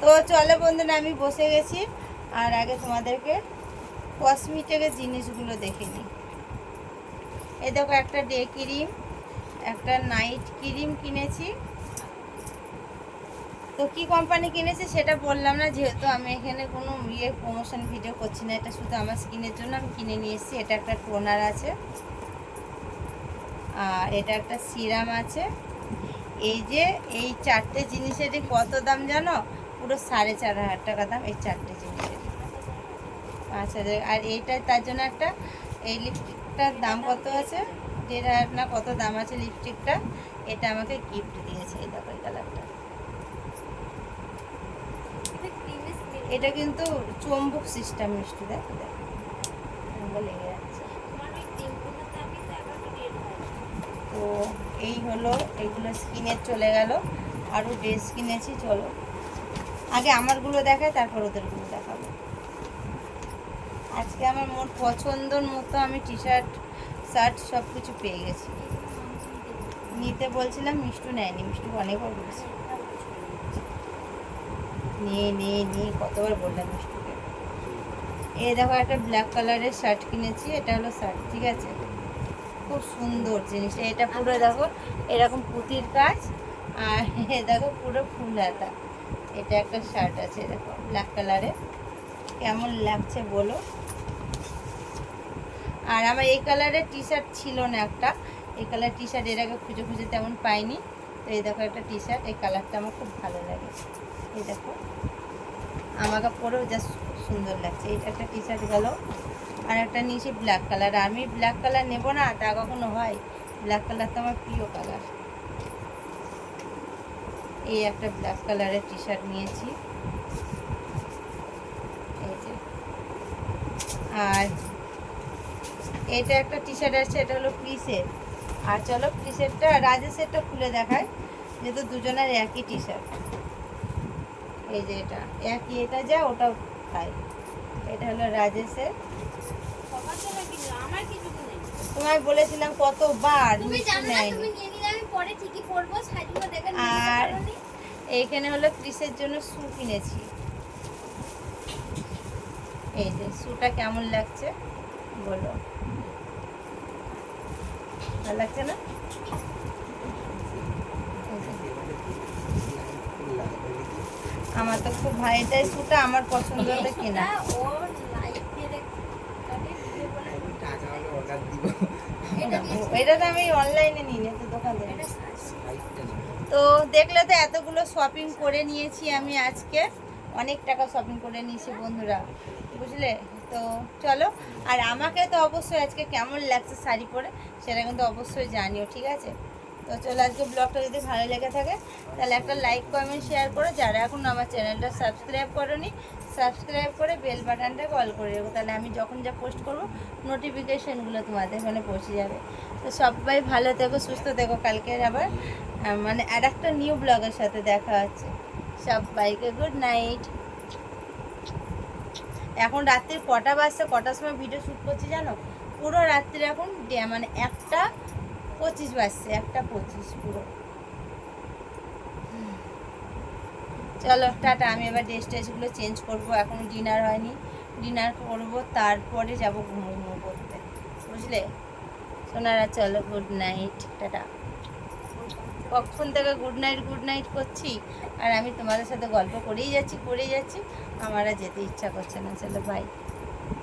তো চলো বন্ধুরা, আমি বসে গেছি। আর আগে তোমাদেরকে কসমেটিকের জিনিসগুলো দেখে নিই। এই দেখো, একটা ডে ক্রিম, একটা নাইট ক্রিম কিনেছি। তো কি কোম্পানি কিনেছি সেটা বললাম না, যেহেতু আমি এখানে কোনো প্রমোশন ভিডিও করছি না। এটা শুধু আমার স্কিনের জন্য আমি কিনে নিয়ে এসেছি। এটা একটা টোনার আছে, আর এটা একটা সিরাম আছে। এই যে এই চারটে জিনিসেরই কত দাম জানো? পুরো 4,500 টাকা দাম এই চারটে জিনিসের, 5,000। আর এইটা তার জন্য একটা, এই লিপস্টিকটার দাম কত আছে, 1,500 না কত দাম আছে লিপস্টিকটা। এটা আমাকে গিফট দিয়েছে। এই দেখো এই কালারটা, এটা কিন্তু চুম্বক সিস্টেম মিষ্টি। দেখো দেখো লেগে যাচ্ছে। তো এই হলো, এইগুলো স্কিনের চলে গেল। আরও ড্রেস কিনেছি। চলো আগে আমারগুলো দেখায়, তারপর ওদেরগুলো দেখাবো। আজকে আমার মোট পছন্দর মতো আমি টি শার্ট, শার্ট সব কিছু পেয়ে গেছি। নিতে বলছিলাম, মিষ্টু নেয়নি। মিষ্টু অনেকবার বলেছে, নিয়ে নিয়ে নিয়ে কতবার বললাম মিষ্টুকে। এই দেখো, একটা ব্ল্যাক কালারের শার্ট কিনেছি। এটা হলো শার্ট, ঠিক আছে, খুব সুন্দর জিনিসটা। এটা পুরো দেখো এরকম পুঁতির কাজ, আর দেখো পুরো ফুল হাতা। এটা একটা শার্ট আছে, দেখো ব্ল্যাক কালারে, কেমন লাগছে বলো। আর আমার এই কালারের টি শার্ট ছিল না একটা, এই কালার টি শার্ট এর আগে খুঁজে খুঁজে তেমন পাইনি। তো এই দেখো একটা টি শার্ট, এই কালারটা আমার খুব ভালো লাগে। এই দেখো আমাকে পরেও জাস্ট সুন্দর লাগছে। এটা একটা টি শার্ট গেল। আর একটা নিয়েছি ব্ল্যাক কালার। আমি ব্ল্যাক কালার নেব না, তা কখনো হয়? ব্ল্যাক কালার তো আমার প্রিয় কালার। এই একটা ব্ল্যাক কালারের টি শার্ট নিয়েছি, এই যে। আর এটা একটা টি শার্ট আছে, এটা হলো প্রিসের। আর চলো প্রিসেরটা, রাজেশেরটা খুলে দেখায়, যেহেতু দুজনের একই টি শার্ট। এই যে এটা একই, এটা যা ওটাও তাই। এটা হলো রাজেশের। তোমায় বলেছিলাম কতবার, আর এইখানে হলো ক্রিসের জন্য শু কিনেছি। এই যে শুটা কেমন লাগছে বলো, ভালো লাগছে না? আমার তো খুব ভাই, এটাই শুটা আমার পছন্দ হলে কেনা। এটা তো আমি অনলাইনে নিই না, তো দোকান থেকে। তো দেখলে তো এতগুলো শপিং করে নিয়েছি আমি আজকে, অনেক টাকা শপিং করে নিয়েছি বন্ধুরা, বুঝলে। তো চলো, আর আমাকে তো অবশ্যই আজকে কেমন লাগছে শাড়ি পরে সেটা কিন্তু অবশ্যই জানিও, ঠিক আছে। তো চলো, আজকে ব্লগটা যদি ভালো লেগে থাকে তাহলে একটা লাইক কমেন্ট শেয়ার করো। যারা এখন আমার চ্যানেলটা সাবস্ক্রাইব করোনি, সাবস্ক্রাইব করে বেল বাটনটা কল করে দেবো, তাহলে আমি যখন যা পোস্ট করবো নোটিফিকেশানগুলো তোমাদের এখানে পৌঁছে যাবে। তো সবাই ভালো থেকো, সুস্থ থেকো। কালকে আবার মানে আর একটা নিউ ব্লগের সাথে দেখা হচ্ছে। সবাইকে গুড নাইট। এখন রাত্রির কটা বাজছে, কটার সময় ভিডিও শ্যুট করছি জানো? পুরো রাত্রি এখন মানে 1:25 বাজছে, 1:25 পুরো। চলো টাটা, আমি এবার ড্রেস ট্রেসগুলো চেঞ্জ করবো। এখন ডিনার হয়নি, ডিনার করব, তারপরে যাব ঘুমো করতে, বুঝলে সোনারা। চলো গুড নাইট, টাটা। কখন থেকে গুড নাইট করছি, আর আমি তোমাদের সাথে গল্প করেই যাচ্ছি আমার আর যেতে ইচ্ছা করছে না। চলো বাই।